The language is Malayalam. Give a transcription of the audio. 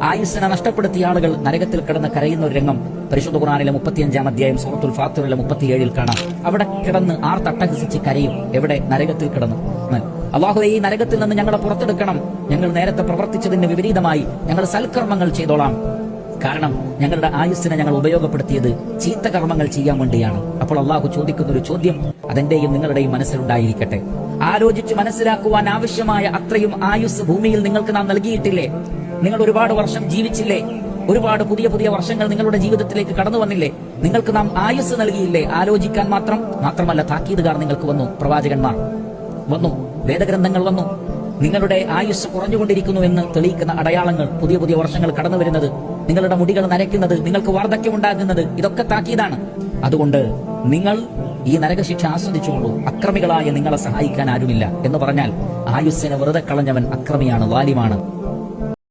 ആയുസ്സിനെ നഷ്ടപ്പെടുത്തിയ ആളുകൾ നരകത്തിൽ കിടന്ന് കരയുന്ന ഒരു രംഗം പരിശുദ്ധ ഖുർആനിലെ 35-ാം അധ്യായം സൂറത്തുൽ ഫാത്തിറിലെ 37-ൽ കാണാം. അവിടെ കിടന്ന് തട്ടഹസിച്ച് കരയും. എവിടെ? നരകത്തിൽ കിടന്ന്. അല്ലാഹുവേ, ഈ നരകത്തിൽ നിന്ന് ഞങ്ങളെ പുറത്തെടുക്കണം. ഞങ്ങൾ നേരത്തെ പ്രവർത്തിച്ചതിന് വിപരീതമായി ഞങ്ങൾ സൽക്കർമ്മങ്ങൾ ചെയ്തോളാം. കാരണം ഞങ്ങളുടെ ആയുസ്സിനെ ഞങ്ങൾ ഉപയോഗപ്പെടുത്തിയത് ചീത്ത കർമ്മങ്ങൾ ചെയ്യാൻ വേണ്ടിയാണ്. അപ്പോൾ അള്ളാഹു ചോദിക്കുന്ന ഒരു ചോദ്യം അതെന്റെയും നിങ്ങളുടെയും മനസ്സിലുണ്ടായിരിക്കട്ടെ. ആലോചിച്ച് മനസ്സിലാക്കുവാൻ ആവശ്യമായ അത്രയും ആയുസ് ഭൂമിയിൽ നിങ്ങൾക്ക് നാം നൽകിയിട്ടില്ലേ? നിങ്ങൾ ഒരുപാട് വർഷം ജീവിച്ചില്ലേ? ഒരുപാട് പുതിയ പുതിയ വർഷങ്ങൾ നിങ്ങളുടെ ജീവിതത്തിലേക്ക് കടന്നു വന്നില്ലേ? നിങ്ങൾക്ക് നാം ആയുസ് നൽകിയില്ലേ? ആലോചിക്കാൻ മാത്രമല്ല താക്കീതുകാർ നിങ്ങൾക്ക് വന്നു, പ്രവാചകന്മാർ വന്നു, വേദഗ്രന്ഥങ്ങൾ വന്നു. നിങ്ങളുടെ ആയുസ് കുറഞ്ഞുകൊണ്ടിരിക്കുന്നു എന്ന് തെളിയിക്കുന്ന അടയാളങ്ങൾ, പുതിയ പുതിയ വർഷങ്ങൾ കടന്നു വരുന്നത്, നിങ്ങളുടെ മുടികൾ നരയ്ക്കുന്നത്, നിങ്ങൾക്ക് വാർദ്ധക്യമുണ്ടാകുന്നത്, ഇതൊക്കെ താക്കീതാണ്. അതുകൊണ്ട് നിങ്ങൾ ഈ നരകശിക്ഷ ആസ്വദിച്ചുകൊള്ളൂ. അക്രമികളായ നിങ്ങളെ സഹായിക്കാൻ ആരുമില്ല എന്ന് പറഞ്ഞാൽ ആയുസ്സിനെ വെറുതെ കളഞ്ഞവൻ അക്രമിയാണ്, വാലിമാണ്.